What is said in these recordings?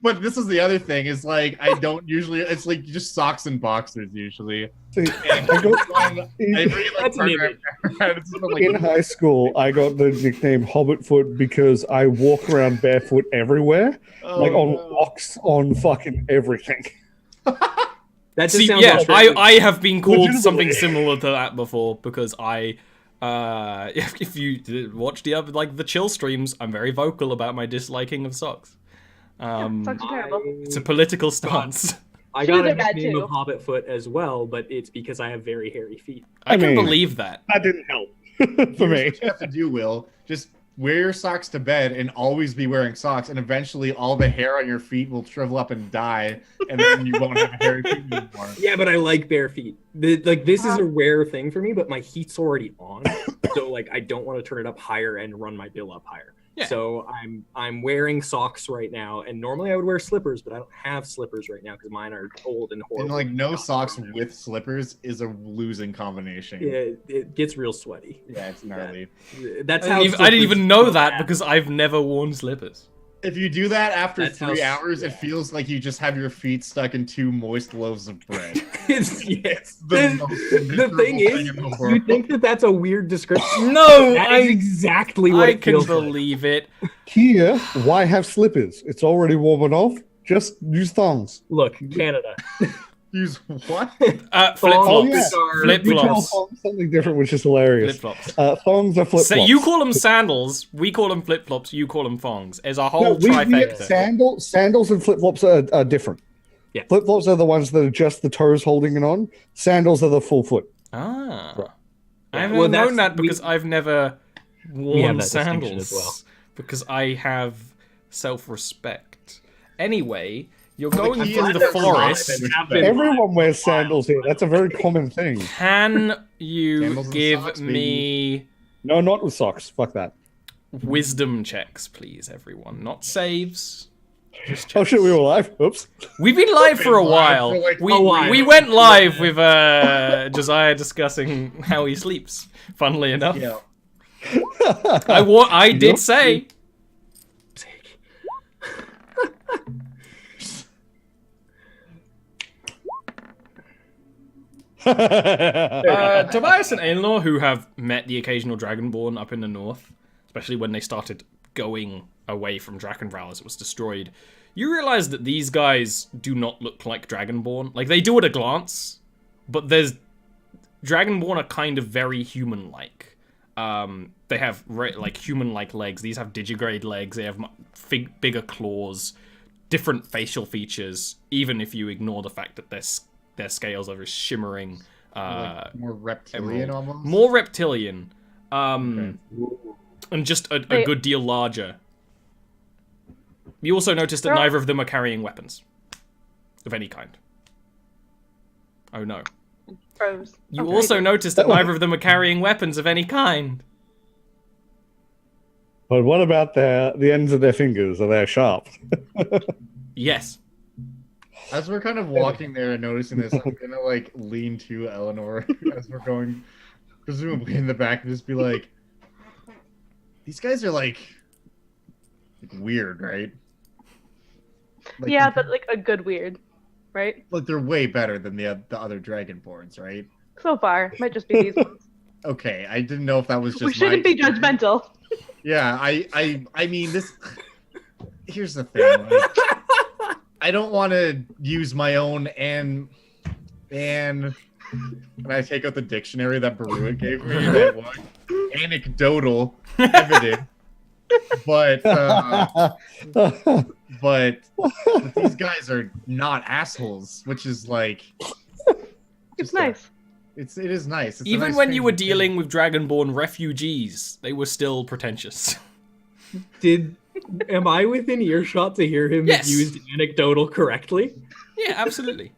But this is the other thing, is like I don't usually, it's like just socks and boxers usually. See, And I got, That's an image. in high school, I got the nickname Hobbitfoot because I walk around barefoot everywhere, like on rocks, on fucking everything. That just See, sounds yeah, like I have been called Legitimately. something similar to that before because if you watch the other, like the chill streams, I'm very vocal about my disliking of socks. Socks are terrible. It's a political stance. I got Shoes a are bad, nickname too. of Hobbitfoot as well, but it's because I have very hairy feet. I can mean- believe that. That didn't help for Here's me. what you have to do, Will. Just wear your socks to bed and always be wearing socks, and eventually all the hair on your feet will shrivel up and die, and then you won't have hairy feet anymore. Yeah, but I like bare feet. This is a rare thing for me, but my heat's already on, so like I don't want to turn it up higher and run my bill up higher. Yeah. So I'm wearing socks right now, and normally I would wear slippers, but I don't have slippers right now because mine are old and horrible. And like no Not socks comfortable. with slippers is a losing combination. Yeah, it gets real sweaty. Yeah, it's gnarly. That's I how didn't slippers even know go that bad. because I've never worn slippers. If you do that after That's how 3 hours, yeah. it feels like you just have your feet stuck in 2 moist loaves of bread. yes. The most The miserable thing is, in the you world. think that that's a weird description? No, That is exactly what I it can feels like. believe it. Here, why have slippers? It's already warm enough. Just use thongs. Look, Canada. Use what? Flip Thongs flops. are- Flip We call flops. thongs something different, which is hilarious. Flip flops. Thongs are flip flops. So you call them sandals, we call them flip flops, you call them thongs. There's a whole trifecta. Sandals and flip flops are different. Yeah. Flip flops are the ones that are just the toes holding it on. Sandals are the full foot. Ah. Right. I've Well, never known that's- that because I've never worn have that distinction sandals. as well. Because I have self-respect. Anyway, you're Well, the going key through is the there's forest. a lot of Have been- Everyone wears sandals here. That's a very common thing. Can you Sandals and give socks, me No, not with socks. Fuck that. wisdom checks, please, everyone? Not saves. Just Oh checks. shit, we were live. Oops. We've been live for a live while. for, like, we, a while. we went live with Josiah discussing how he sleeps. Funnily enough, Yeah. I did say. Tobias and Aelor, who have met the occasional Dragonborn up in the north, especially when they started going away from Drakenvral as it was destroyed, you realize that these guys do not look like Dragonborn. Like, they do at a glance, but Dragonborn are kind of very human-like. They have like human-like legs. These have digigrade legs. They have bigger claws, different facial features. Even if you ignore the fact that their scales are shimmering, Like more reptilian emerald. almost. More reptilian, Okay. and just a They- good deal larger. You also notice that They're all- neither of them are carrying weapons of any kind. Oh no. Froze. You Okay. also notice that neither of them are carrying weapons of any kind. But what about the ends of their fingers? Are they sharp? Yes. As we're kind of walking there and noticing this, I'm gonna like lean to Eleanor as we're going, presumably in the back, and just be like, "These guys are like weird, right? Like, Yeah, but like a good weird, right? like they're way better than the other Dragonborns, right? So far, might just be these ones. Okay, I didn't know if that was just. We shouldn't my be judgmental. Yeah, I mean this. Here's the thing. Like, I don't want to use my own and I take out the dictionary that Barua gave me. That was anecdotal evidence, but these guys are not assholes, which is like. It's just nice. It is nice. It's a Even nice when you thing were to do. dealing with Dragonborn refugees, they were still pretentious. Am I within earshot to hear him Yes. use anecdotal correctly? Yeah, absolutely.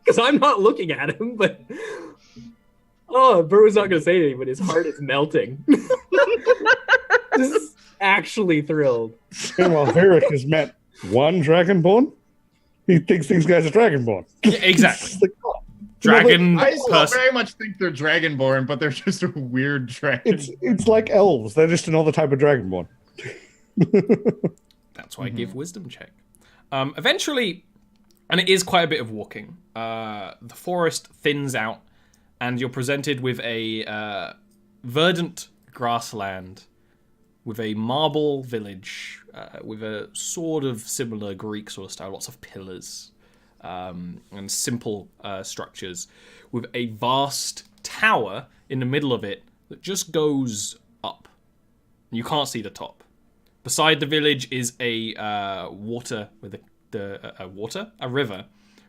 Because I'm not looking at him, but oh, Burrow's not gonna say anything, but his heart is melting. Just actually thrilled. Meanwhile, Varric has met one Dragonborn. He thinks these guys are Dragonborn. Yeah, exactly. It's like, oh, Dragon I still person. very much think they're Dragonborn, but they're just a weird dragon. it's like elves. They're just another type of Dragonborn. That's why I give wisdom check. Eventually, and it is quite a bit of walking, the forest thins out, and you're presented with a verdant grassland with a marble village with a sort of similar Greek sort of style, lots of pillars and simple structures, with a vast tower in the middle of it that just goes up. You can't see the top. Beside the village is a water with a river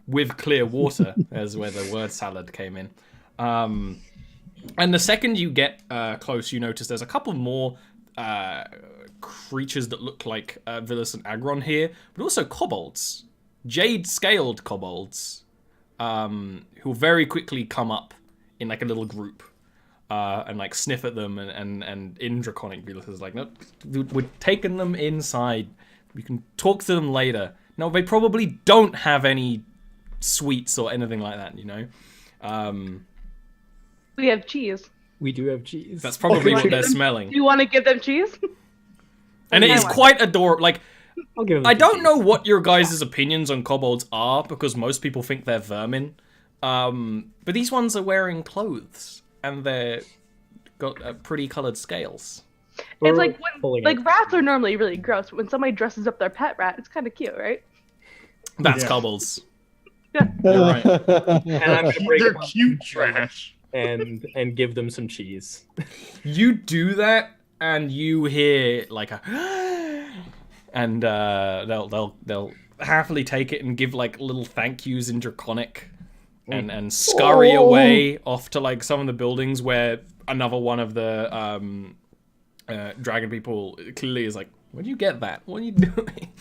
with clear water. There's where the word salad came in. And the second you get close, you notice there's a couple more creatures that look like Vilas and Agron here, but also kobolds, jade-scaled kobolds, who very quickly come up in like a little group and like sniff at them, and in Draconic, Vilas is like, no, we're taking them inside. We can talk to them later. No, they probably don't have any sweets or anything like that, you know. We have cheese. We do have cheese. That's probably what they're smelling. Do you want to give them cheese? And it is quite adorable. Like, I'll give them I don't cheese. know what your guys' opinions on kobolds are, because most people think they're vermin. But these ones are wearing clothes, and they're got pretty coloured scales. It's like pulling when, it. rats are normally really gross. When somebody dresses up their pet rat, it's kind of cute, right? That's Yeah. kobolds. And I'm gonna break They're them up cute trash. and give them some cheese. You do that, and you hear like a, and they'll happily take it and give like little thank yous in Draconic, and scurry away off to like some of the buildings where another one of the dragon people clearly is like, where do you get that? What are you doing?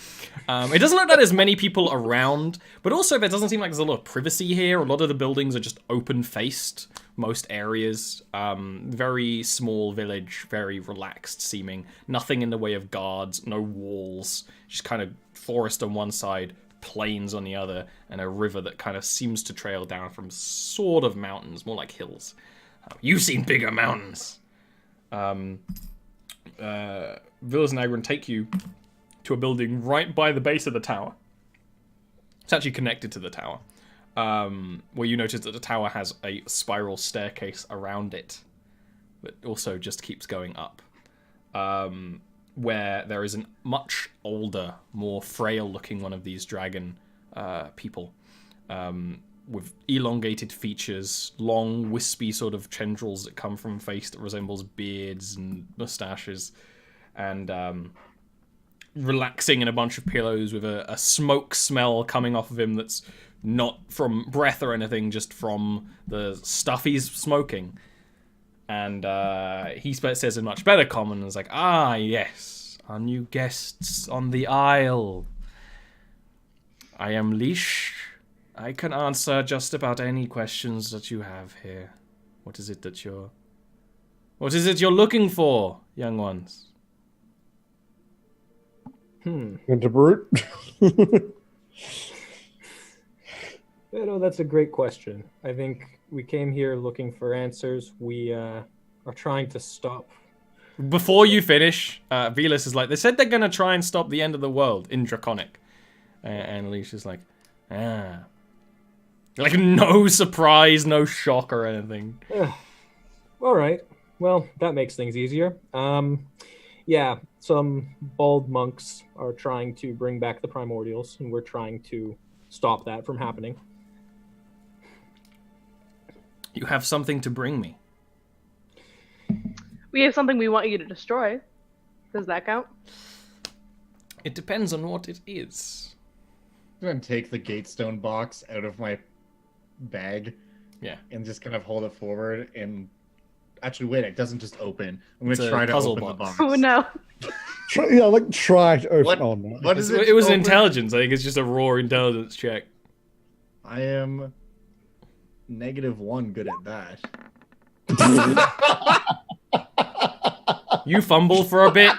It doesn't look like there's many people around, but also there doesn't seem like there's a lot of privacy here. A lot of the buildings are just open-faced, most areas. Very small village, very relaxed seeming. Nothing in the way of guards, no walls. Just kind of forest on one side, plains on the other, and a river that kind of seems to trail down from sort of mountains, more like hills. You've seen bigger mountains. Vilas and Agron take you to a building right by the base of the tower. It's actually connected to the tower, where you notice that the tower has a spiral staircase around it that also just keeps going up, where there is a much older, more frail-looking one of these dragon people, with elongated features, long, wispy sort of tendrils that come from face that resembles beards and mustaches, and relaxing in a bunch of pillows with a smoke smell coming off of him that's not from breath or anything, just from the stuff he's smoking. And he says in much better common, is like, ah, yes, our new guests on the isle. I am Leash. I can answer just about any questions that you have here. What is it you're looking for, young ones? Into brute. That's a great question. I think we came here looking for answers. We are trying to stop. Before you finish, Vilas is like, they said they're going to try and stop the end of the world in Draconic. And Leash is like, ah. Like, no surprise, no shock or anything. All right. Well, that makes things easier. Yeah, some bald monks are trying to bring back the primordials, and we're trying to stop that from happening. You have something to bring me. We have something we want you to destroy. Does that count? It depends on what it is. I'm gonna take the gatestone box out of my bag. Yeah. And just kind of hold it forward and actually wait, it doesn't just open. I'm It's gonna a try to puzzle open box. the box. Oh no. Try to open. What? Oh, no. What is it? It was open? intelligence. I think it's just a raw intelligence check. I am -1 good at that. You fumble for a bit.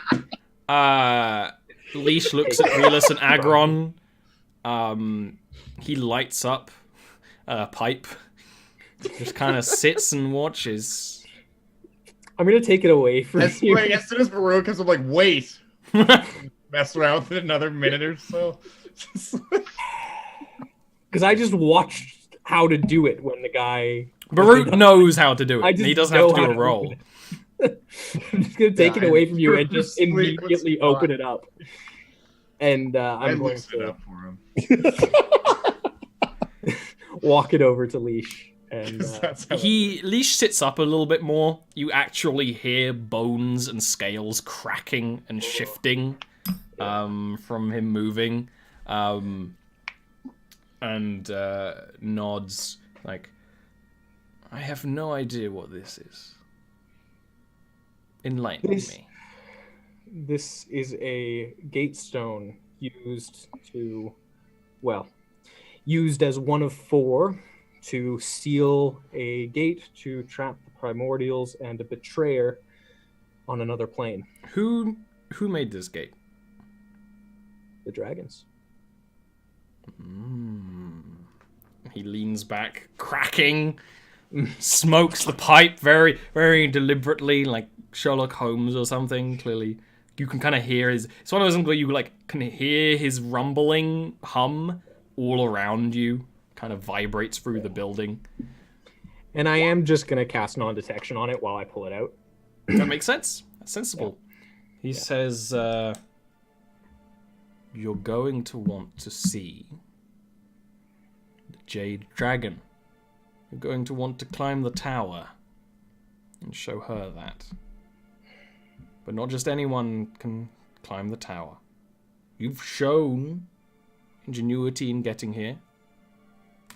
Leash looks at Vilas and Agron. He lights up a pipe. Just kind of sits and watches. I'm gonna take it away from you. As soon as Baruch comes, I'm like, wait. Mess around with it another minute or so. Because I just watched how to do it when the guy. Barut knows how to do it. I And just he doesn't have to know do how a to roll. I'm just gonna take it Yeah, away I'm from you and sure just Sweet was immediately fine. open it up. And I I'm going loosened it to up for him. walk it over to Leash. And 'Cause that's how Leash sits up a little bit more. You actually hear bones and scales cracking and shifting from him moving. And nods like, I have no idea what this is. Enlighten me. this is a gate stone used as one of 4 to seal a gate to trap the primordials and a betrayer on another plane. Who made this gate? The dragons. He leans back, cracking, smokes the pipe very, very deliberately, like Sherlock Holmes or something. Clearly, you can kind of hear his. It's one of those things where you like can hear his rumbling hum all around you. Kind of vibrates through the building. And I am just gonna cast non-detection on it while I pull it out. That makes sense. That's sensible. He says, "You're going to want to see the Jade Dragon. You're going to want to climb the tower and show her that. But not just anyone can climb the tower. You've shown ingenuity in getting here.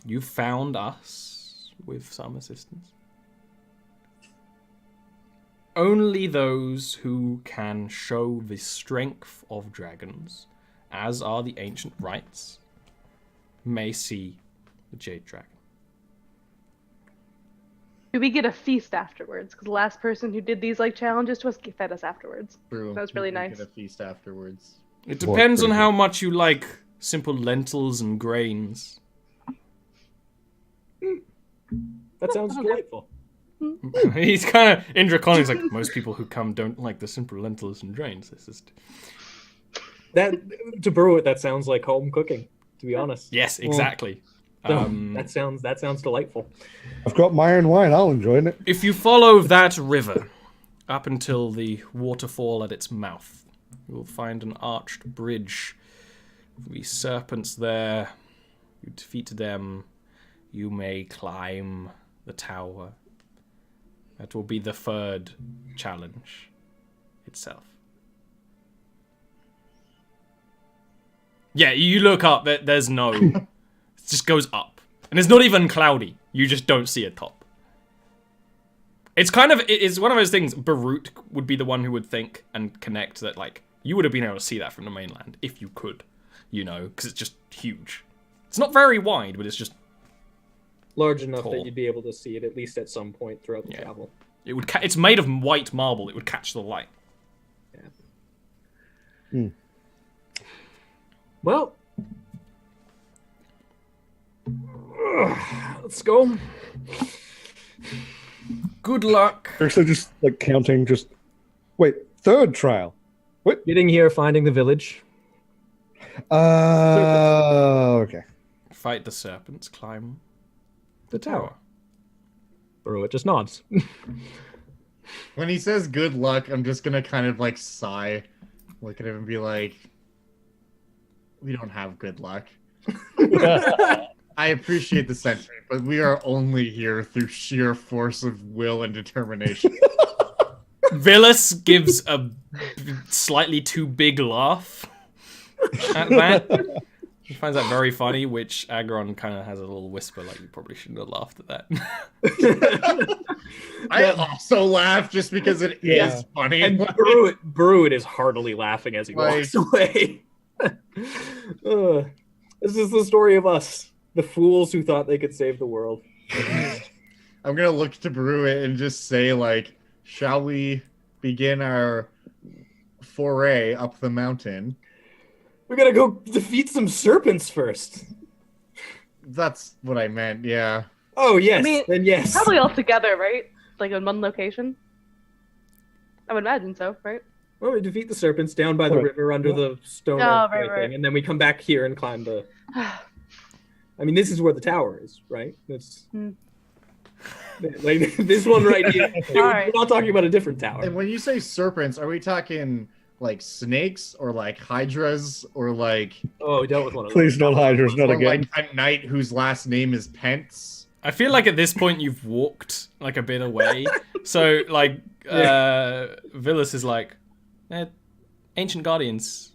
You've found us with some assistance. Only those who can show the strength of dragons, as are the ancient rites, may see the Jade Dragon." Do we get a feast afterwards? Because the last person who did these like challenges to us fed us afterwards. True. That was really We nice. Get a feast afterwards. It depends on pretty how much you like simple lentils and grains. That sounds delightful. He's kind of in Draconic's like, most people who come don't like the simple lentils and grains. It's just... That to brew it, that sounds like home cooking. To be honest. Yes, exactly. So, that sounds delightful. I've got my own wine. I'll enjoy it. If you follow that river up until the waterfall at its mouth, you will find an arched bridge. The serpents there. You defeat them. You may climb the tower. That will be the 3rd challenge itself. Yeah, you look up, there's no... it just goes up. And it's not even cloudy. You just don't see a top. It's one of those things, Barut would be the one who would think and connect that, like, you would have been able to see that from the mainland, if you could, you know, because it's just huge. It's not very wide, but it's just Large enough tall. that you'd be able to see it at least at some point throughout the Yeah. travel. It would. It's made of white marble. It would catch the light. Yeah. Well, let's go. Good luck. Actually, just like counting. Just wait. 3rd trial. Getting here, finding the village. Okay. Fight the serpents. Climb The tower. Brew it just nods. When he says good luck, I'm just gonna kind of like sigh, look at him and be like, we don't have good luck. I appreciate the sentiment, but we are only here through sheer force of will and determination. Villas gives a slightly too big laugh at that. He finds that very funny, which Agron kind of has a little whisper, like, you probably shouldn't have laughed at that. I also laugh just because it is funny. And Brewitt is heartily laughing as he walks away. This is the story of us, the fools who thought they could save the world. I'm gonna look to Brewitt and just say, like, shall we begin our foray up the mountain? We gotta go defeat some serpents first. That's what I meant, yeah. Oh, yes. I mean, then yes. Probably all together, right? Like in one location. I would imagine so, right? Well, we defeat the serpents down by the Right. river under the stone Oh, archway right. thing, and then we come back here and climb the. I mean, this is where the tower is, right? That's like this one right here. Alright. We're not talking about a different tower. And when you say serpents, are we talking like snakes or like hydras or like Oh, we dealt with one of Please, not hydras, not or again. like a knight whose last name is Pence? I feel like at this point you've walked like a bit away. So like Villas is like ancient guardians.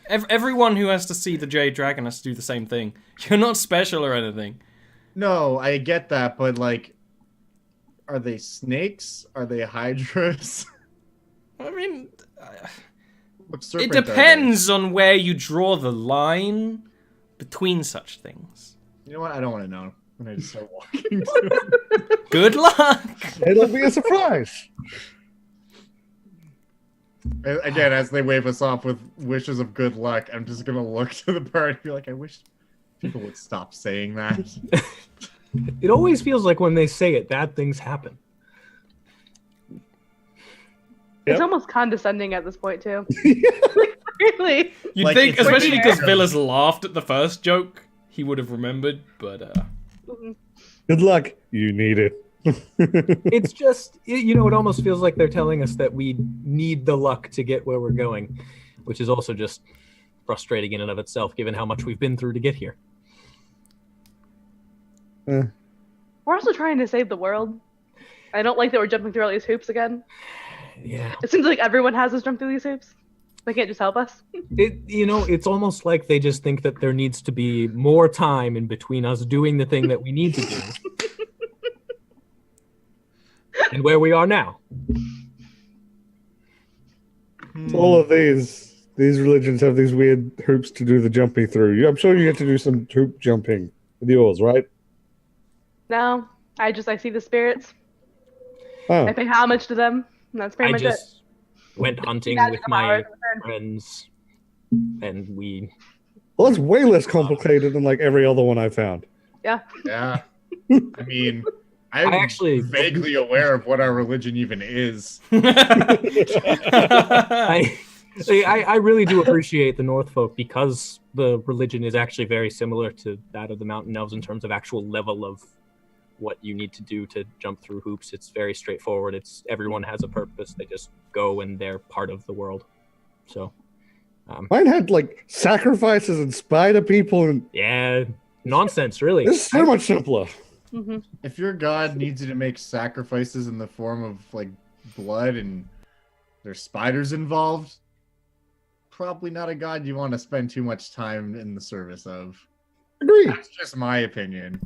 Everyone who has to see the Jade Dragon has to do the same thing. You're not special or anything. No, I get that, but like, are they snakes? Are they hydras? I mean, What it serpent are they? depends on where you draw the line between such things. You know what? I don't want to know. When I just start walking. Good luck. It'll be a surprise. Again, as they wave us off with wishes of good luck, I'm just gonna look to the bird and be like, I wish people would stop saying that. It always feels like when they say it, bad things happen. It's Yep. almost condescending at this point too. Really? You'd Like, think, it's especially like- because Villas laughed at the first joke, he would have remembered, but Good luck. You need it. It's just, you know, it almost feels like they're telling us that we need the luck to get where we're going, which is also just frustrating in and of itself, given how much we've been through to get here. We're also trying to save the world. I don't like that we're jumping through all these hoops again. Yeah. It seems like everyone has us jump through these hoops. They can't just help us. It's almost like they just think that there needs to be more time in between us doing the thing that we need to do and where we are now. All of these religions have these weird hoops to do the jumping through. I'm sure you get to do some hoop jumping with yours, right? No, I see the spirits. Oh, I pay homage to them. And that's pretty I much just went hunting Magic with of my ours. friends, and we. well, that's way less complicated than like every other one I found. it. Yeah. Yeah. I mean, I'm I actually- vaguely aware of what our religion even is. I really do appreciate the North folk because the religion is actually very similar to that of the Mountain Elves in terms of actual level of what you need to do to jump through hoops. It's very straightforward. It's everyone has a purpose. They just go and they're part of the world. So, Mine had like sacrifices and spider people, and yeah, nonsense, really. this is so much simpler. hmm If your god needs you to make sacrifices in the form of like blood and there's spiders involved, probably not a god you want to spend too much time in the service of. Agreed. That's just my opinion.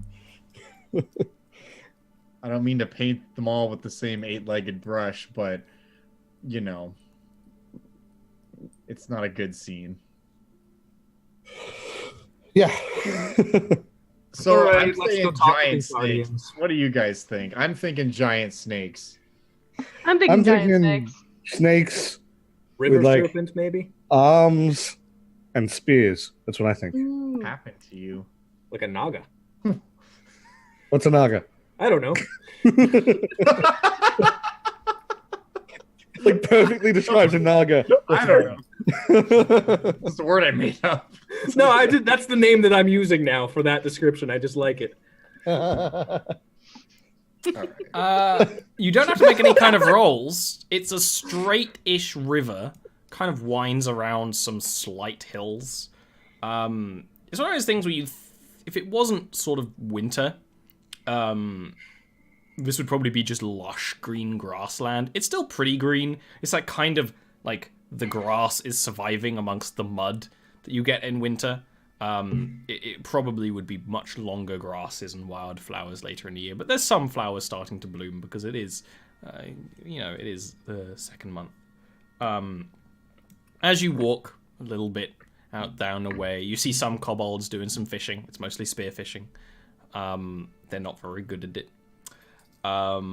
I don't mean to paint them all with the same eight-legged brush, but you know, it's not a good scene. Yeah. So All right, I'm let's saying go talk to giant these snakes. guardians. What do you guys think? I'm thinking giant snakes. I'm thinking I'm giant thinking snakes. snakes, River with, like- serpent, maybe, arms, and spears. That's what I think. Mm. What happened to you? like a naga. What's a naga? I don't know. Like perfectly describes a naga. I don't know. That's the word I made up. No, I did. That's the name that I'm using now for that description. I just like it. You don't have to make any kind of rolls. It's a straight-ish river, kind of winds around some slight hills. It's one of those things where if it wasn't sort of winter, this would probably be just lush green grassland. It's still pretty green. It's like kind of like the grass is surviving amongst the mud that you get in winter. It probably would be much longer grasses and wildflowers later in the year, but there's some flowers starting to bloom because it is, it is the second month. As you walk a little bit out down the way, you see some kobolds doing some fishing. It's mostly spear fishing. They're not very good at it. But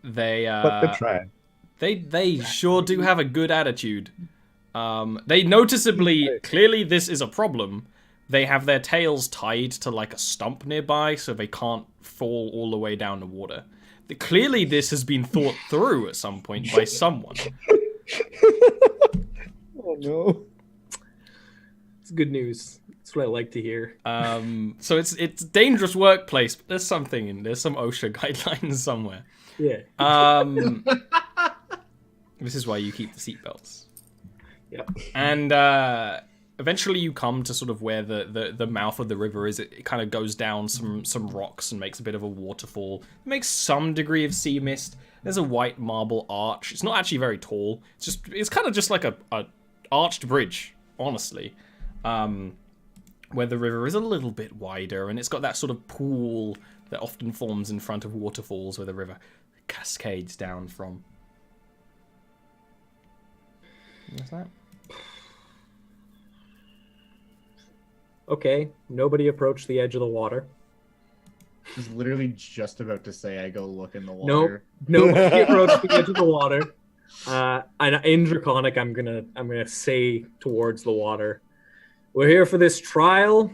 they're trying. They sure do have a good attitude. They noticeably, clearly this is a problem. They have their tails tied to like a stump nearby so they can't fall all the way down the water. Clearly, this has been thought through at some point by someone. Oh no. It's good news. That's what I like to hear. So it's a dangerous workplace, but there's some OSHA guidelines somewhere. Yeah. This is why you keep the seatbelts. Yep. And eventually you come to sort of where the mouth of the river is. It kind of goes down some rocks and makes a bit of a waterfall. It makes some degree of sea mist. There's a white marble arch. It's not actually very tall. It's kind of just like a arched bridge, honestly. Where the river is a little bit wider, and it's got that sort of pool that often forms in front of waterfalls where the river cascades down from. What's that? Okay, nobody approached the edge of the water. I was literally just about to say I go look in the water. Nope, nobody approached the edge of the water. And in Draconic, I'm gonna say towards the water, we're here for this trial.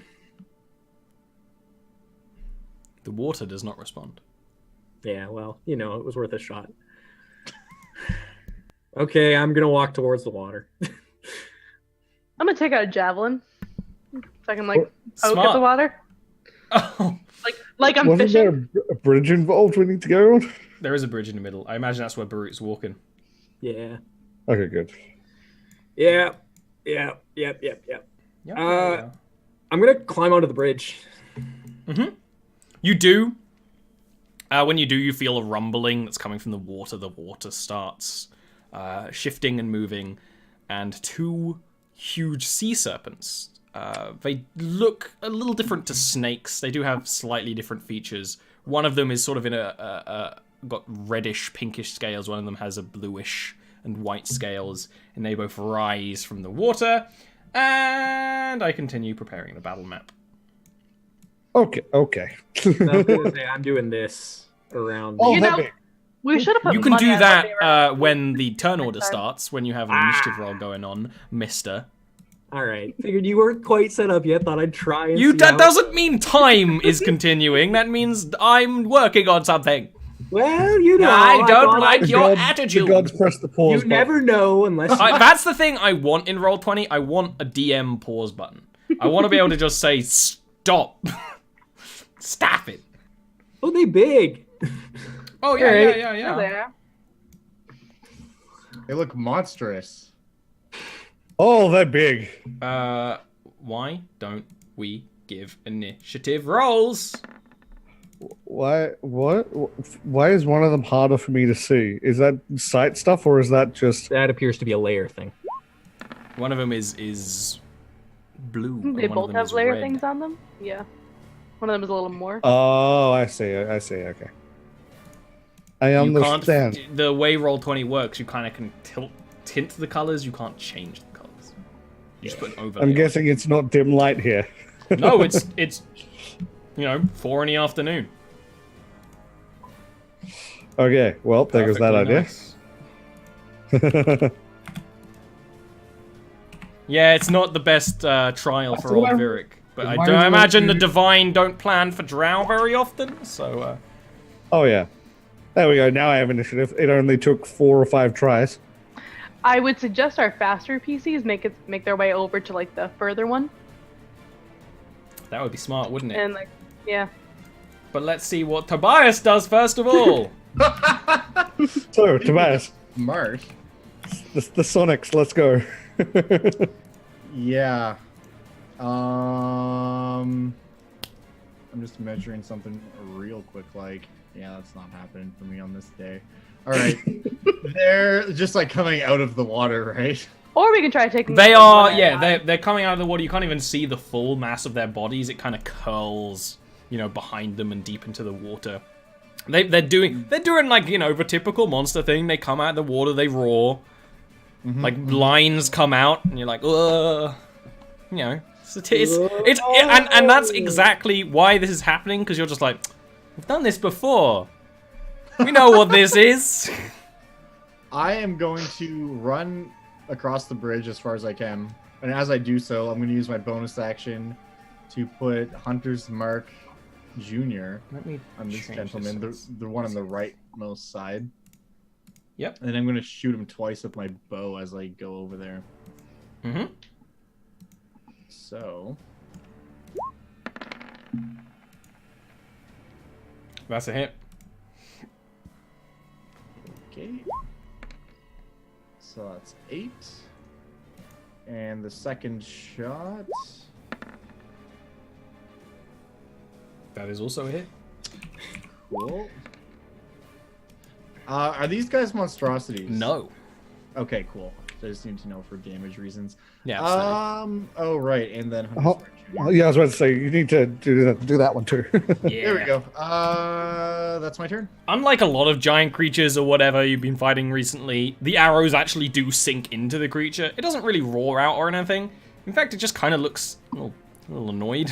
The water does not respond. Yeah, well, it was worth a shot. Okay, I'm gonna walk towards the water. I'm gonna take out a javelin, so I can poke at Smart. the water, Oh, like I'm Wasn't fishing. there a bridge involved we need to go on? there is a bridge in the middle. I imagine that's where Barut's walking. Yeah. Okay, good. Yeah. Yep. Yeah. I'm gonna climb onto the bridge. You do. When you do, you feel a rumbling that's coming from the water. The water starts shifting and moving, and two huge sea serpents. They look a little different to snakes. They do have slightly different features. One of them is sort of in got reddish, pinkish scales. One of them has a bluish and white scales, and they both rise from the water. And I continue preparing the battle map. Okay. I'm doing this around. Oh, You that know- big. We should have put You can money do on what they that were- when the turn order Next time. starts, when you have an initiative roll going on, mister. All right. Figured you weren't quite set up yet. Thought I'd try and see That how- doesn't mean time is continuing. That means I'm working on something. Well, I don't thought like The your gods- attitude. The gods press the pause You button. never know unless. That's the thing I want in Roll20. I want a DM pause button. I want to be able to just say, stop. Stop it. Oh, they big. Oh, yeah, Alright. They're there. They look monstrous. Oh, they're big. Why don't we give initiative rolls? Why? What? Why is one of them harder for me to see? Is that sight stuff, or is that just? That appears to be a layer thing. One of them is blue. and They one of both them have is layer red. things on them. Yeah. One of them is a little more. Oh, I see. Okay. I You can't. understand. The way Roll20 works, you kind of can tint the colors. You can't change the colors. You just put an overlay. I'm on. guessing it's not dim light here. No, it's 4 in the afternoon. Okay, well, there goes that Perfectly idea. nice. Yeah, it's not the best trial for old Virik, but I Might as well imagine the do- Divine don't plan for Drow very often, so Oh yeah, there we go. Now I have initiative. It only took 4 or 5 tries. I would suggest our faster PCs make their way over to the further one, that would be smart, wouldn't it? and yeah. But let's see what Tobias does first of all. So, Tobias, Smart. the Sonics, let's go. Yeah. I'm just measuring something real quick. Yeah, that's not happening for me on this day. All right. They're just coming out of the water, right? Or we can try taking. They them are, one at a yeah, time. they're coming out of the water. You can't even see the full mass of their bodies. It kind of curls, behind them and deep into the water. They're doing the typical monster thing. They come out of the water, they roar, lines come out, and you're like, ugh, and that's exactly why this is happening, because you're just like, we've done this before. We know what this is. I am going to run across the bridge as far as I can, and as I do so, I'm going to use my bonus action to put Hunter's Mark Jr. Let me on this change gentleman, this. the one on the right rightmost side. Yep. And I'm gonna shoot him twice with my bow as I go over there. Mm-hmm. So That's a hit. okay. So that's 8. And the second shot. That is also a hit. Cool. Are these guys monstrosities? No. Okay, cool. I just need to know for damage reasons. Yeah. Absolutely. Oh right, and then Oh, yeah, I was about to say you need to do that one too. Yeah. There we go. That's my turn. Unlike a lot of giant creatures or whatever you've been fighting recently, the arrows actually do sink into the creature. It doesn't really roar out or anything. In fact, it just kind of looks a little annoyed.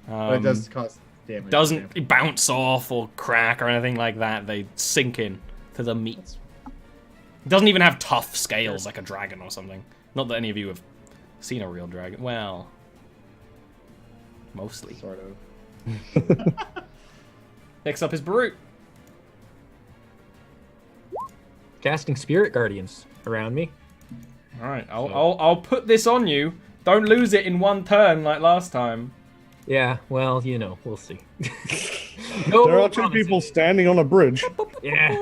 But it does cause damage. Doesn't bounce off or crack or anything like that. They sink in to the meat. It doesn't even have tough scales like a dragon or something. Not that any of you have seen a real dragon. Well, mostly. Sort of. Next up is Brute. Casting Spirit Guardians around me. All right, I'll put this on you. Don't lose it in one turn like last time. Yeah, well, you know, we'll see. There are 2 people standing on a bridge. Yeah.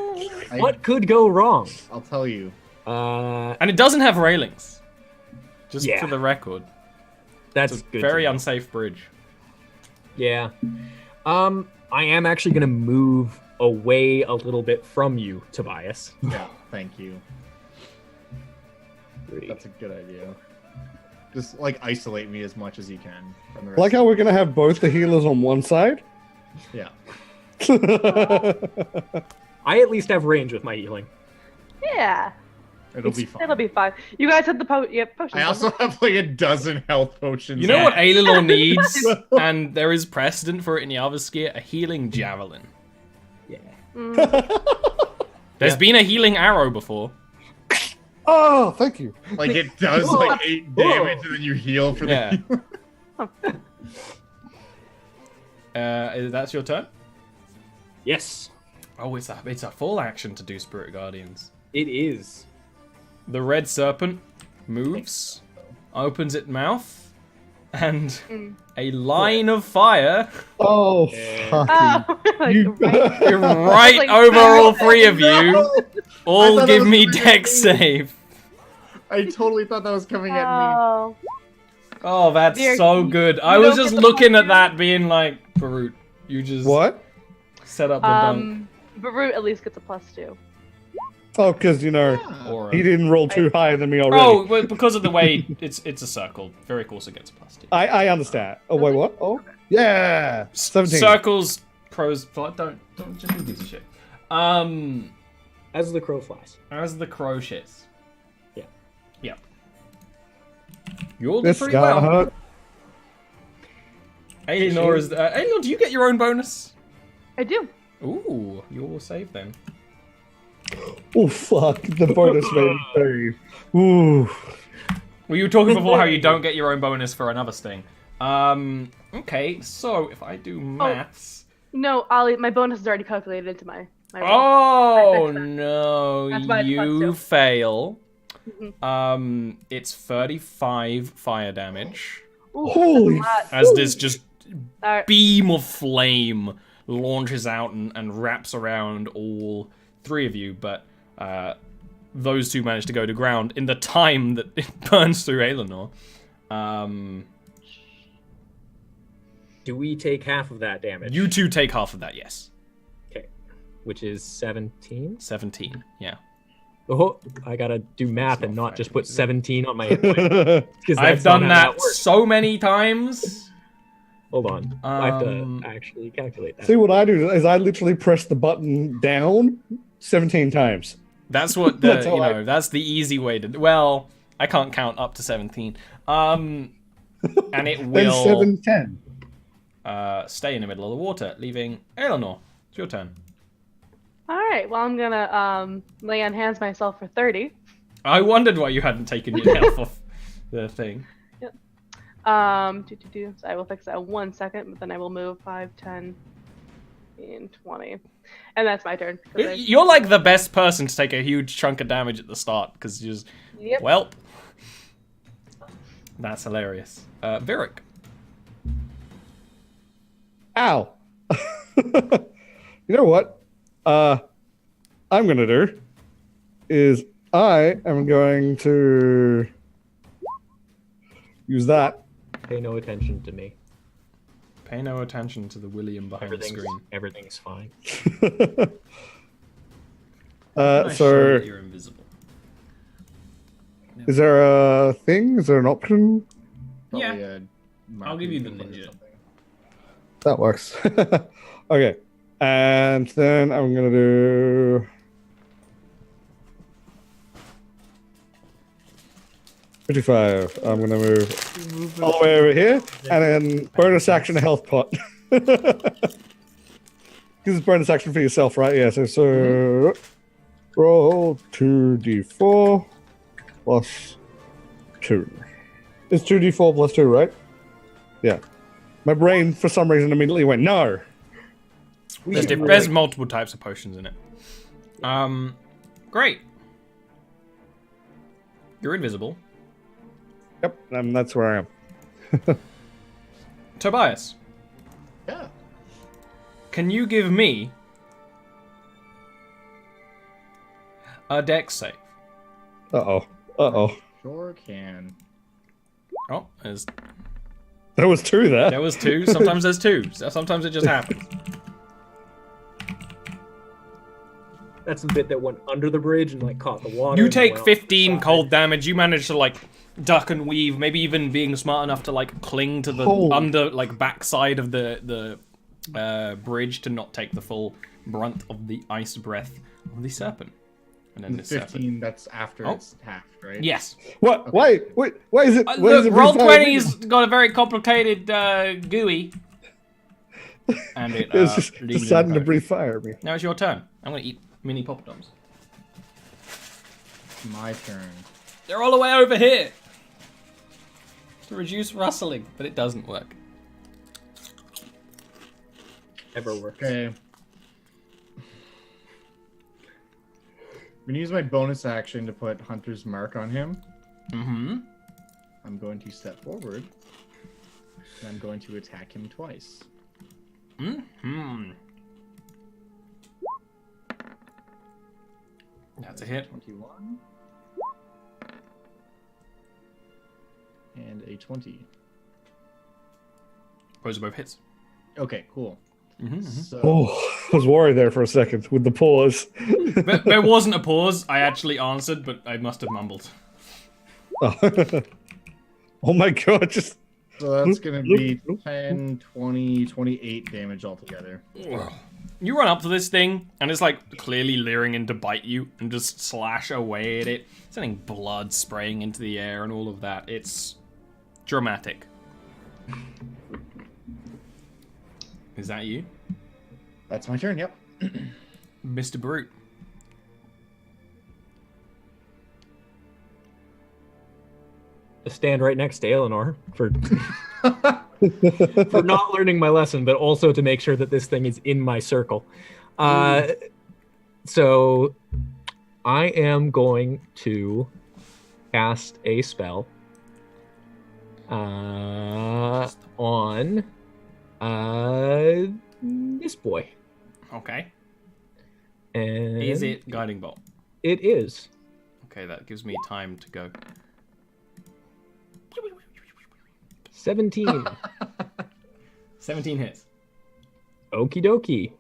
What could go wrong? I'll tell you. And it doesn't have railings. Just Yeah. for the record. That's It's a good. very to know. unsafe bridge. Yeah. I am actually gonna move away a little bit from you, Tobias. Yeah, thank you. That's a good idea. Just like isolate me as much as you can from the rest. Like how we're gonna have both the healers on one side. Yeah. I at least have range with my healing. Yeah. It'll be fine. It'll be fine. You guys had the potions. I also have like a dozen health potions. You know what Aelilor needs, and there is precedent for it in Jarviskjir? A healing javelin. Yeah. There's been a healing arrow before. Oh, thank you. Like it does like 8 damage and then you heal for the Yeah. That's your turn? Yes, Oh, it's a full action to do Spirit Guardians. it is. The red serpent moves, opens its mouth, and a line of fire Oh, fuck. Oh, like, You- right Like, over no, all 3 of you. I All thought give that me was dex save. I totally thought that was coming at me. Oh. Oh, that's Dear, so you- good. you I was don't just get the looking at plus that being like, Barut, you just What? set up the dunk. Barut at least gets a +2. Oh, because Aura. he didn't roll too high than me already. Oh, well, because of the way it's a circle. Very course it gets a +2. I understand. Oh wait, what? Oh, yeah, 17. Circles, pros, don't just do this shit. As the crow flies. As the crow shits. Yeah. Yeah. You all did This pretty gotta well. hurt. Aelinor is. Aelinor, do you get your own bonus? I do. Ooh, you all save then. Oh fuck! The bonus made save. Ooh. Well, you were talking before how you don't get your own bonus for another sting. Okay, so if I do maths. No, Ollie, my bonus is already calculated into my roll. Oh I fixed that. no, That's why it's you +2. fail. It's 35 fire damage Ooh, Holy that's a lot. as this just Alright. beam of flame launches out and wraps around all 3 of you, but those 2 manage to go to ground in the time that it burns through Aelinor. Do we take half of that damage? You 2 take half of that, yes. Okay. Which is 17? 17, yeah. Oh, I gotta do math and not just put 17 on my hit point. 'Cause I've that's not done how that works. so many times. Hold on. I have to actually calculate that. See what I do is I literally press the button down 17 times. That's what the That's how I- that's the easy way to. Well, I can't count up to 17. And it Then will 710. stay in the middle of the water, leaving Aelinor. It's your turn. Alright, well, I'm gonna lay on hands myself for 30. I wondered why you hadn't taken your health off the thing. So I will fix that in 1 second, but then I will move 5, 10, 15, 20. And that's my turn. 'cause I- You're like the best person to take a huge chunk of damage at the start because you just, Yep. welp. That's hilarious. Virik. Ow. You know what? I'm gonna do is I am going to use that. Pay no attention to me. Pay no attention to the William behind the screen. Everything's fine. Nice show So that you're invisible. is there a thing? Is there an option? Probably Yeah. a I'll give you the marking or ninja. something. That works. Okay. And then I'm gonna do 55. I'm gonna move all the way over here, and then bonus action a health pot. Because it's bonus action for yourself, right? Yeah. So roll 2d4 plus 2. It's 2d4 plus 2, right? Yeah. My brain, for some reason, immediately went no. There's multiple types of potions in it. Great. You're invisible. Yep, and that's where I am. Tobias, Yeah. can you give me a dex save? Uh-oh. Sure can. Oh, there's There was 2 there. There was 2. Sometimes there's 2. Sometimes it just happens. That's the bit that went under the bridge and like caught the water. You and take went off the 15 side. cold damage. You manage to like duck and weave, maybe even being smart enough to like cling to the Holy- under like backside of the bridge to not take the full brunt of the ice breath of the serpent. And then this 15, that's after Oh. it's halved, right? Yes. What? Why is it? Why is Look, it roll breathe 20's got a very complicated GUI. And it It's just leaves deciding you to breathe fire at me. Now it's your turn. I'm gonna eat mini poppadoms. My turn. They're all the way over here. To reduce rustling, but it doesn't work. Never works. Okay. I'm gonna use my bonus action to put Hunter's Mark on him. Mm-hmm. I'm going to step forward. And I'm going to attack him twice. Mm-hmm. That's a hit. 21. And a 20. Those are both hits. Okay, cool. Mm-hmm. So, Oh, I was worried there for a second with the pause. There wasn't a pause. I actually answered, but I must have mumbled. Oh my god, just so that's going to be 10, 20, 28 damage altogether. You run up to this thing, and it's like clearly leering in to bite you, and just slash away at it, sending blood spraying into the air and all of that. It's dramatic. Is that you? That's my turn, yep. Mr. Brute. To stand right next to Eleanor for for not learning my lesson, but also to make sure that this thing is in my circle. So I am going to cast a spell on this boy. Okay. And Is it Guiding Bolt? It is. Okay, that gives me time to go. 17. 17 hits. Okie dokie.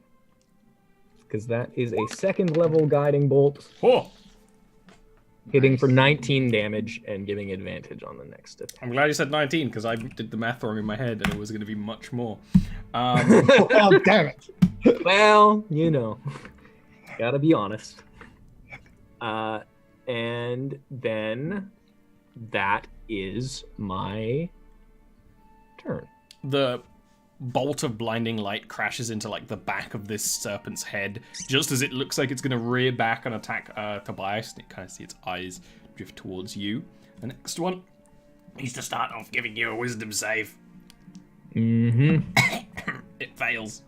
Because that is a second level guiding bolt, Oh! hitting for 19 damage and giving advantage on the next attack. I'm glad you said 19, because I did the math wrong in my head, and it was going to be much more. oh damn it. Well, you know, gotta be honest. And then that is my turn. The bolt of blinding light crashes into like the back of this serpent's head, just as it looks like it's going to rear back and attack Tobias, and it kind of see its eyes drift towards you. The next one needs to start off giving you a wisdom save. Mm-hmm. It fails.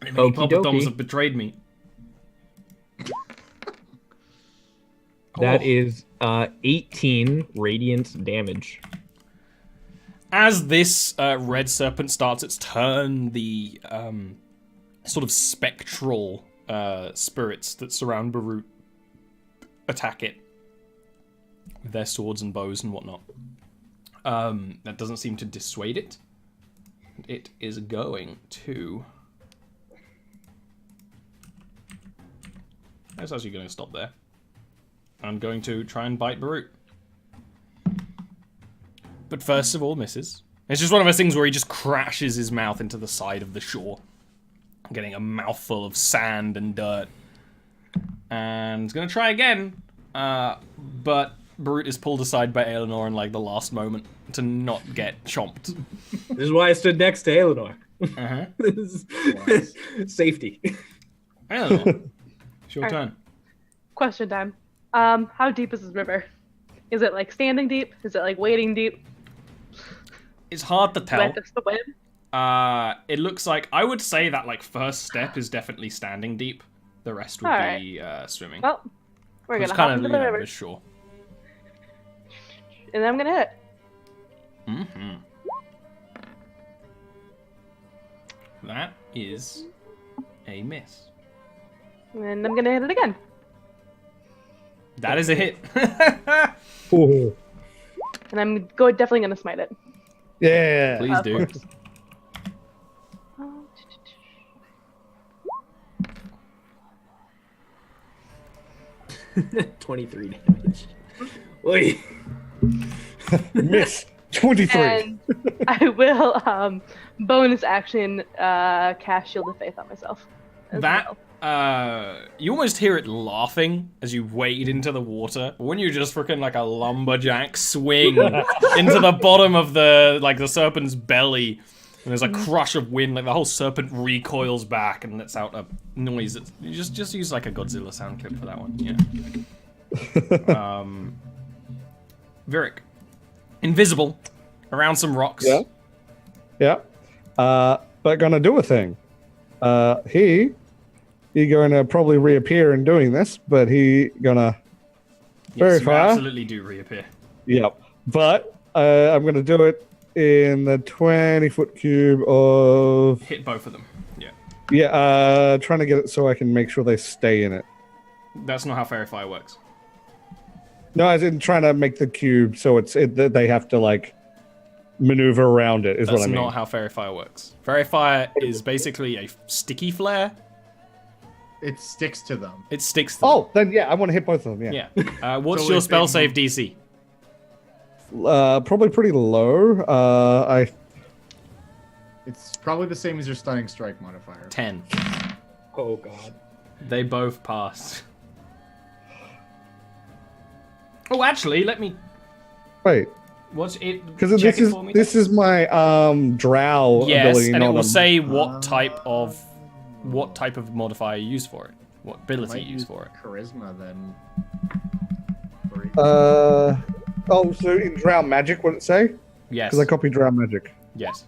Many Papa Okie Doms dokie. have betrayed me. That Oh. is 18 radiant damage. As this red serpent starts its turn, the sort of spectral spirits that surround Barut attack it with their swords and bows and whatnot. That doesn't seem to dissuade it. It is going to... It's actually going to stop there. I'm going to try and bite Barut. But first of all, misses. It's just one of those things where he just crashes his mouth into the side of the shore, getting a mouthful of sand and dirt. And he's going to try again, but Barut is pulled aside by Aelinor in like the last moment to not get chomped. This is why I stood next to Aelinor. Uh-huh. This is safety. Aelinor, it's your turn. Question time. How deep is this river? Is it like standing deep? Is it like wading deep? It's hard to tell. Wet as the wind? It looks like, I would say that like first step is definitely standing deep. The rest would Alright. be swimming. Well, we're It's gonna hop kind of, into the river, the shore. and I'm gonna hit. Mm-hmm. That is a miss. And I'm gonna hit it again. That is a hit. Ooh. And I'm definitely gonna smite it. Yeah. Please Of do. course. 23 damage. Wait. Miss. 23. And I will bonus action cast Shield of Faith on myself. as That, well. you almost hear it laughing as you wade into the water. When you just freaking like a lumberjack swing into the bottom of the serpent's belly, and there's a crush of wind, like the whole serpent recoils back and lets out a noise. You just use like a Godzilla sound clip for that one. Yeah. Virik, invisible, around some rocks. Yeah. Yeah. But gonna do a thing. He gonna probably reappear in doing this, but he gonna very Yes, you far. absolutely do reappear. Yep. But I'm gonna do it in the 20-foot cube of Hit both of them. Yeah. yeah. Trying to get it so I can make sure they stay in it. That's not how Fairy Fire works. No, as in trying to make the cube so they have to like maneuver around it. Is That's what I mean. not how Fairy Fire works. Fairy Fire is basically a sticky flare. It sticks to them. It sticks to them. Oh, then yeah, I want to hit both of them. Yeah. Yeah. What's So your if spell they save move- DC? Probably pretty low. It's probably the same as your stunning strike modifier. 10. Oh god. They both pass. Oh, actually, let me. Wait, What's it? because check it for me. this is my drow Yes, ability. and it not will a- say what type of modifier you use for it, what ability Might you use for it. Charisma then. Oh, so in drow magic, what did it say? Yes. Because I copied drow magic. Yes.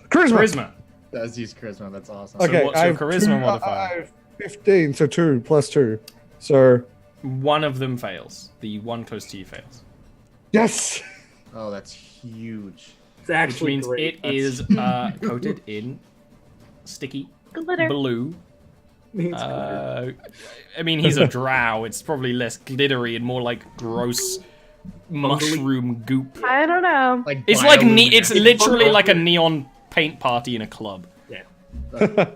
Charisma. Charisma. Does use charisma. That's awesome. Okay, what's I your have charisma two- modifier? I have 15, so 2 plus 2. So One of them fails. The one close to you fails. yes. Oh, that's huge. It's Which actually means great. it is coated in sticky Glitter. blue. Means I mean, he's a drow. It's probably less glittery and more like gross mushroom goop. I don't know. Like It's like bioluminescent. it's literally like a neon paint party in a club.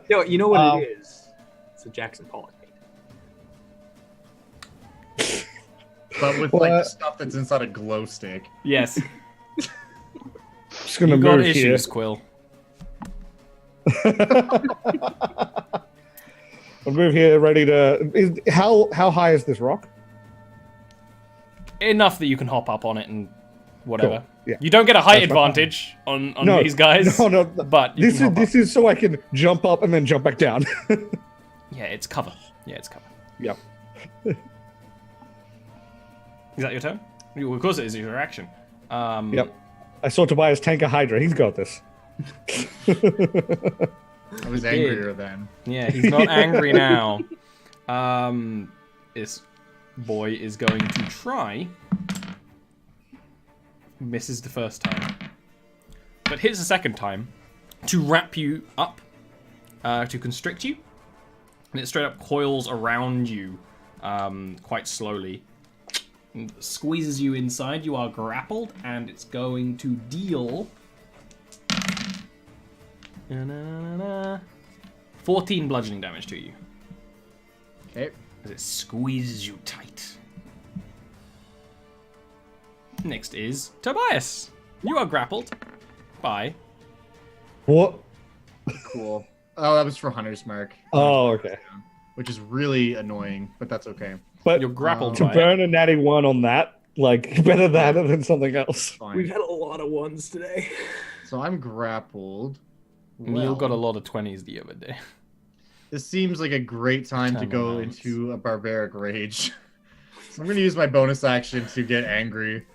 you know what it is? It's a Jackson Pollock paint. but with like the What? stuff that's inside a glow stick. Yes, Just gonna you got move here. issues, Quill. I'll move here, ready to. How high is this rock? Enough that you can hop up on it and whatever. Cool. Yeah. You don't get a height That's fine. advantage on No, these guys. No. But you This can is hop this up. is so I can jump up and then jump back down. Yeah, it's cover. Yeah, it's cover. Yep. Is that your turn? Well, of course it is your action. Yep. I saw Tobias tank a Hydra. He's got this. I was He did. angrier then. Yeah, he's not angry now. This boy is going to try. Misses the first time, but hits the second time to wrap you up, to constrict you, and it straight up coils around you, quite slowly. And squeezes you inside. You are grappled, and it's going to deal 14 bludgeoning damage to you. Okay. As it squeezes you tight. Next is Tobias. You are grappled by... What? Cool. Oh, that was for Hunter's Mark. Oh, okay. Which is really annoying, but that's okay. But You're grappled to by burn a natty 1 on that, like, better that than something else. Fine. We've had a lot of ones today. So I'm grappled. Neil got a Well, lot of 20s the other day. This seems like a great time to 10 go rounds. into a barbaric rage. So I'm gonna use my bonus action to get angry.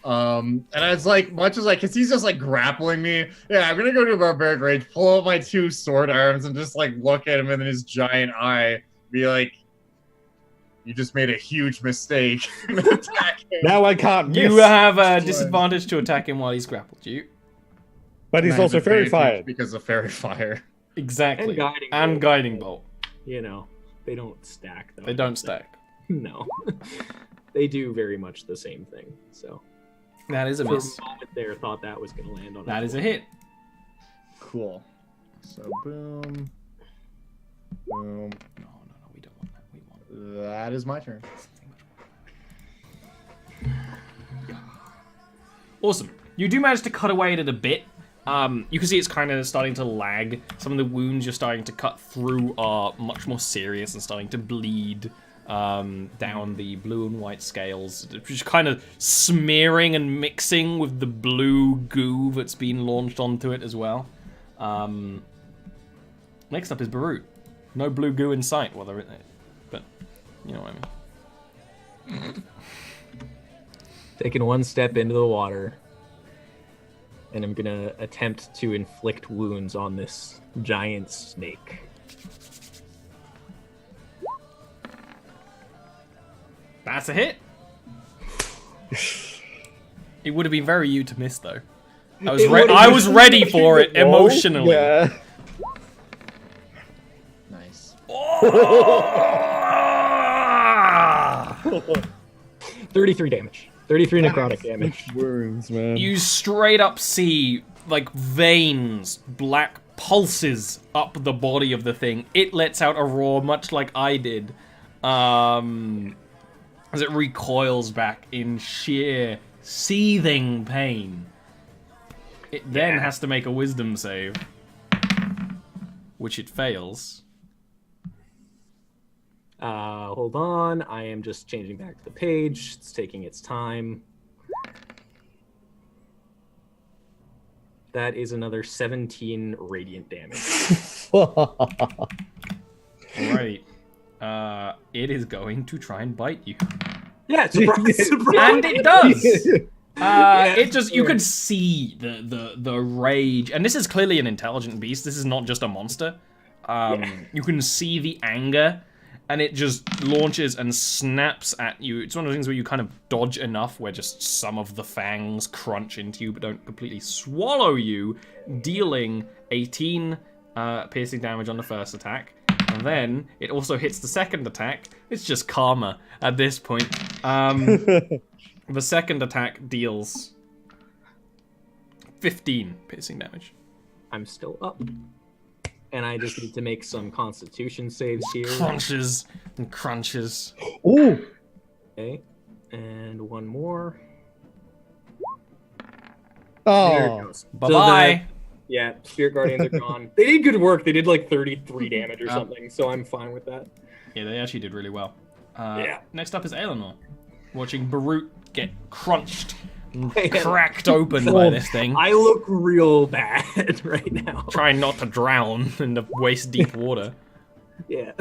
And it's like, much as like, cause he's just like grappling me. Yeah, I'm gonna go to a barbaric rage, pull out my 2 sword arms, and just like look at him in his giant eye, be like, "You just made a huge mistake." And attack him. Now I can't miss. You have a disadvantage to attack him while he's grappled you. But he's And I also have fairy advantage fired. because of fairy fire. Exactly. And guiding bolt. bolt. You know, they don't stack though. They don't stack. No. They do very much the same thing. So That is a for miss. a moment there, thought that was going to land on. That is a hit. Cool. So boom, boom. No, we don't want that. We want That is my turn. Awesome. You do manage to cut away at it a bit. You can see it's kind of starting to lag. Some of the wounds you're starting to cut through are much more serious and starting to bleed down the blue and white scales, just kind of smearing and mixing with the blue goo that's been launched onto it as well. Next up is Barut. No blue goo in sight, but you know what I mean. Taking one step into the water, and I'm gonna attempt to inflict wounds on this giant snake. That's a hit. It would have been very you to miss, though. I was ready for it emotionally. Yeah. Nice. 33 damage. 33 necrotic damage. Wounds, man. You straight up see, like, veins, black pulses up the body of the thing. It lets out a roar, much like I did, as it recoils back in sheer, seething pain. It then has to make a wisdom save, which it fails. Hold on. I am just changing back to the page. It's taking its time. That is another 17 radiant damage. Right. It is going to try and bite you. Yeah, surprise, surprise. And it does! Yeah, It just, you could see the rage. And this is clearly an intelligent beast. This is not just a monster. You can see the anger, and it just launches and snaps at you. It's one of the things where you kind of dodge enough where just some of the fangs crunch into you but don't completely swallow you, dealing 18 piercing damage on the first attack. And then it also hits the second attack. It's just karma at this point. The second attack deals 15 piercing damage. I'm still up. And I just need to make some constitution saves here. Crunches and crunches. Ooh. Okay. And one more. There it Oh. goes. Bye-bye. Yeah, Spirit Guardians are gone. They did good work. They did like 33 damage or something, so I'm fine with that. Yeah, they actually did really well. Yeah. Next up is Eleanor, watching Barut get crunched and Man. cracked open by this thing. I look real bad right now. Trying not to drown in the waist-deep water. Yeah.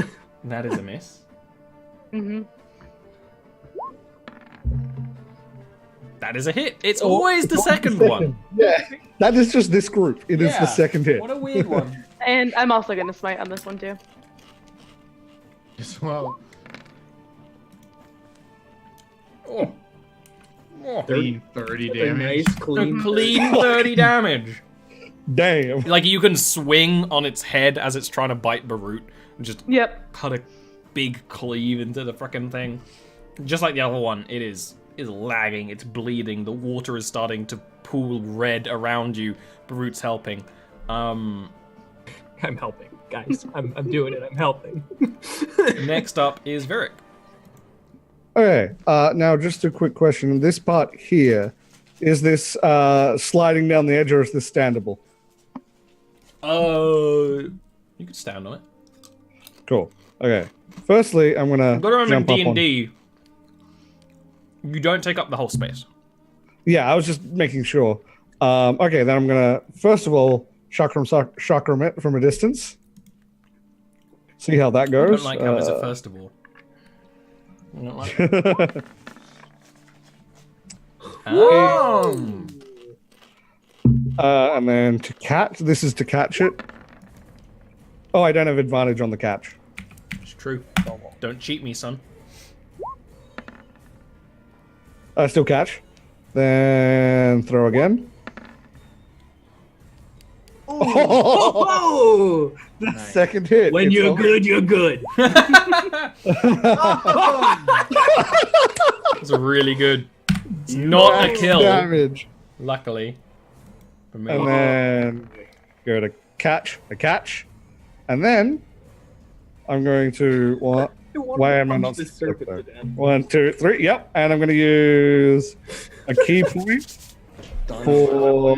That is a miss. Mm-hmm. That is a hit. It's always the second one. Yeah. That is just this group. It is the second hit. What a weird one. And I'm also gonna smite on this one too. As well. Oh. Oh. Clean 30 A damage. nice A clean. clean 30 damage. Damn. Like, you can swing on its head as it's trying to bite Barut and just Yep. cut a big cleave into the frickin' thing. Just like the other one, it is lagging, it's bleeding, the water is starting to pool red around you. Barut's helping. I'm helping, guys. I'm doing it. I'm helping. Next up is Virik. Okay, now just a quick question. This part here, is this sliding down the edge or is this standable? You could stand on it. Cool. Okay. Firstly, I'm gonna Go around in jump up on... D&D. You don't take up the whole space. Yeah, I was just making sure. Okay, then I'm gonna first of all chakram it from a distance. See how that I goes. don't like how is it first of all. I don't like it. Oh. And then to catch. This is to catch it. Oh, I don't have advantage on the catch. It's true. Don't cheat me, son. I still catch. Then throw again. Oh! The Nice. second hit. When It's you're over. good, you're good. It's really good. It's not a Max kill, damage. luckily. For me. And then go to catch, a catch. And then I'm going to what? Why am I not This stuck serpent there? to death. 1, 2, 3. Yep. And I'm going to use a key point for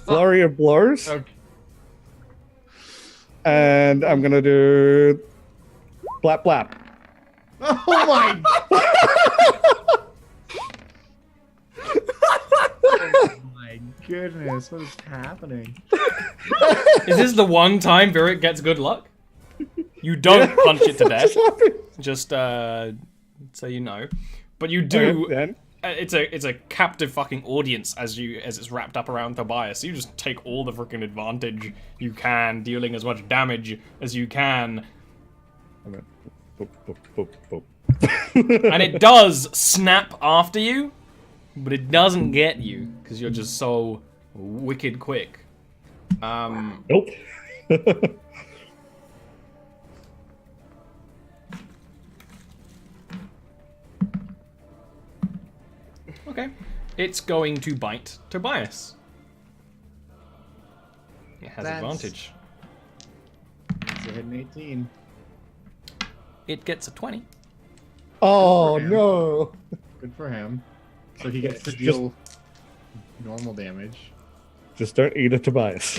flurry of blows. Okay. And I'm going to do blap blap. Oh my! Oh my goodness, what is happening? Is this the one time Virik gets good luck? You don't punch it to death. Just so you know, but you do. Then It's a captive fucking audience as it's wrapped up around Tobias. So you just take all the freaking advantage you can, dealing as much damage as you can, boop, boop, boop, boop. and it does snap after you, but it doesn't get you because you're just so wicked quick. Nope. Okay, it's going to bite Tobias. It has That's- advantage. It's a hit an 18. It gets a 20. Oh him. no. Good for him. So he gets to Just- deal normal damage. Just don't eat a Tobias.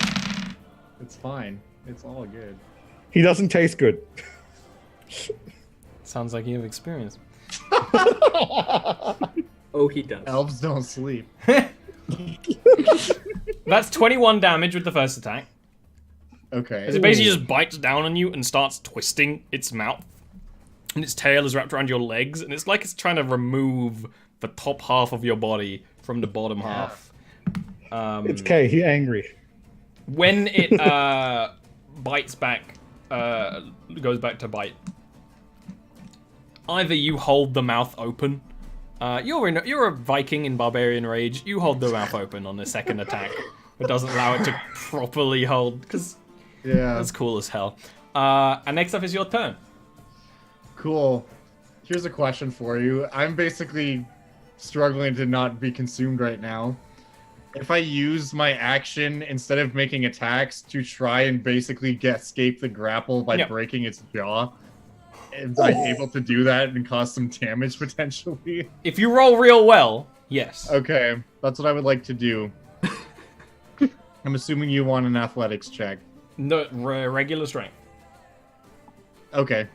It's fine. It's all good. He doesn't taste good. Sounds like you have experience. Oh, he does. Elves don't sleep. That's 21 damage with the first attack. Okay. As it basically just bites down on you and starts twisting its mouth. And its tail is wrapped around your legs, and it's like it's trying to remove the top half of your body from the bottom half. It's K. He angry. When it bites back, goes back to bite, either you hold the mouth open. You're a Viking in Barbarian Rage. You hold the mouth open on the second attack. It doesn't allow it to properly hold, because Yeah. that's cool as hell. And next up is your turn. Cool. Here's a question for you. I'm basically struggling to not be consumed right now. If I use my action instead of making attacks to try and basically escape the grapple by Yep. breaking its jaw, am I able to do that and cause some damage potentially? If you roll real well, yes. Okay, that's what I would like to do. I'm assuming you want an athletics check. No, regular strength. Okay.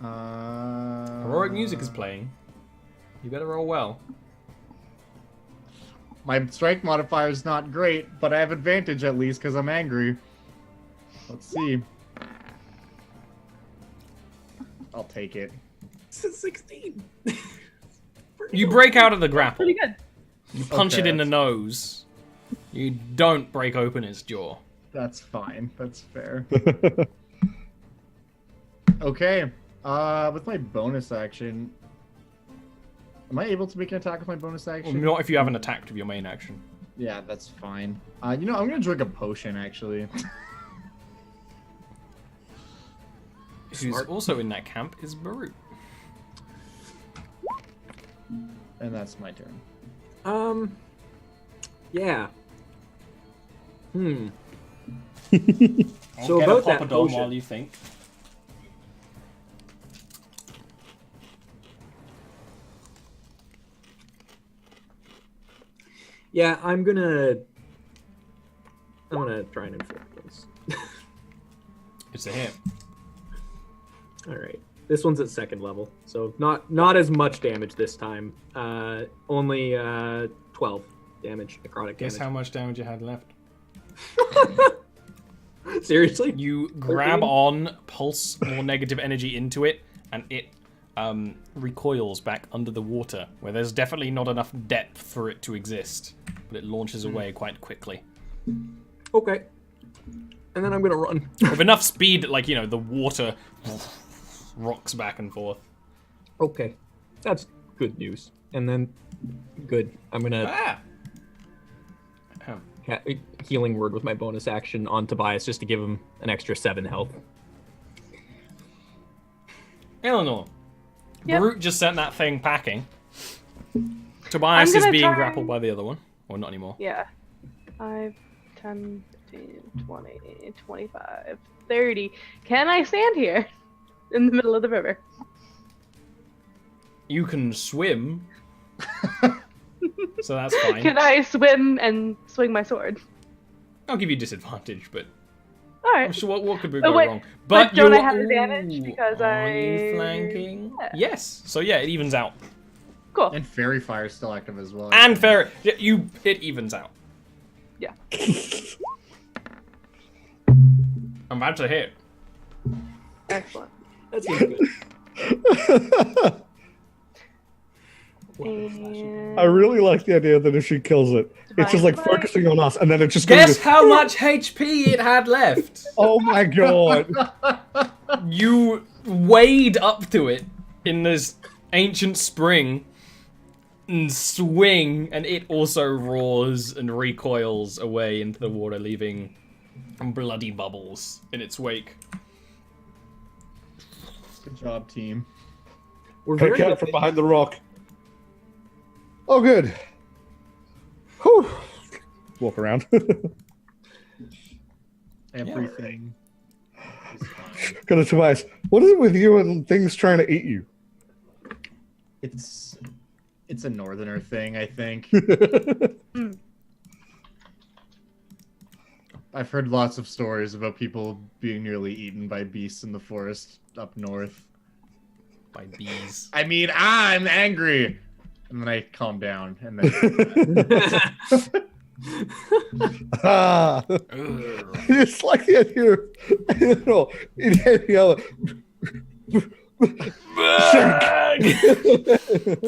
Heroic music is playing. You better roll well. My strength modifier is not great, but I have advantage at least because I'm angry. Let's see. I'll take it. It's a 16. You break out of the grapple. Pretty good. You punch Okay, it in the that's- nose. You don't break open its jaw. That's fine. That's fair. Okay. With my bonus action, am I able to make an attack with my bonus Well, action? not if you haven't attacked with your main action. Yeah, that's fine. You know, I'm gonna drink a potion actually. Who's Smart. also in that camp is Baru. And that's my turn. Yeah. I'll So get about a that Poppadom potion. while you think. Yeah, I'm gonna try and inflict this. It's a hit. All right. This one's at second level, so not as much damage this time. Only 12 damage, necrotic Guess damage. how much damage you had left. Seriously? You grab 13? on, pulse more negative energy into it, and it recoils back under the water, where there's definitely not enough depth for it to exist. But it launches away quite quickly. Okay. And then I'm gonna run. With enough speed that, like, you know, the water rocks back and forth. Okay. That's good news. And then, good. I'm gonna healing word with my bonus action on Tobias just to give him an extra 7 health. Eleanor, Yep. Brute just sent that thing packing. Tobias is gonna being try- grappled by the other one. Or not anymore. Yeah. 5, 10, 15, 20, 25, 30. Can I stand here in the middle of the river? You can swim. So that's fine. Can I swim and swing my sword? I'll give you disadvantage, but All I'm right. sure what could go Oh, wait, wrong? but don't I you're- have advantage because are you I- flanking? Yeah. Yes. So yeah, it evens out. Cool. And Fairy Fire is still active as well. And fair, it evens out. Yeah. I'm about to hit. Excellent. That seems good. And I really like the idea that if she kills it, it's just like Divine Smite. focusing on us, and then it just Guess goes. how much HP it had left. Oh my god! You wade up to it in this ancient spring and swing, and it also roars and recoils away into the water, leaving bloody bubbles in its wake. Good job, team. We're Pick very out from behind the rock. Oh, good. Whew. Walk around. Everything is fine. Go to Tobias. What is it with you and things trying to eat you? It's a northerner thing, I think. I've heard lots of stories about people being nearly eaten by beasts in the forest up north. By bees. I mean, I'm angry! And then I calm down, and then... Ah, Ugh. it's like the idea of, you know, inhale.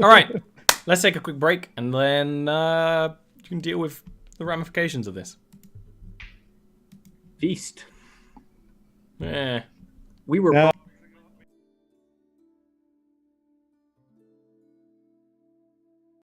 All right, let's take a quick break, and then you can deal with the ramifications of this. feast. Eh. We were Now-